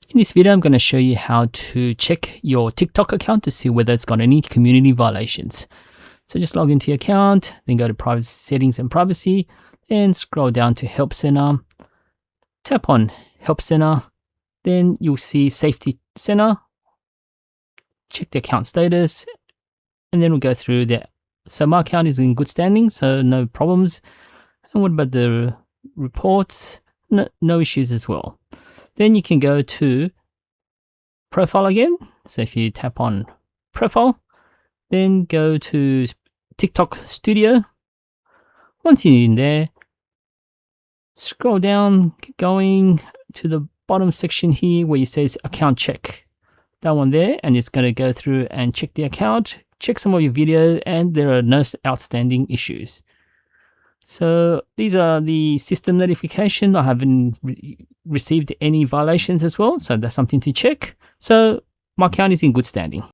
In this video, I'm going to show you how to check your TikTok account to see whether it's got any community violations. So just log into your account, then go to Privacy Settings and Privacy, and scroll down to Help Center. Tap on Help Center, then you'll see Safety Center. Check the account status, and then we'll go through that. So my account is in good standing, so no problems. And what about the reports? No issues as well. Then you can go to Profile again. So if you tap on Profile, then go to TikTok Studio. Once you're in there, scroll down, keep going to the bottom section here where it says Account Check. That one there, and it's going to go through and check the account, check some of your video, and there are no outstanding issues. So these are the system notification. I haven't received any violations as well, so that's something to check. So my account is in good standing.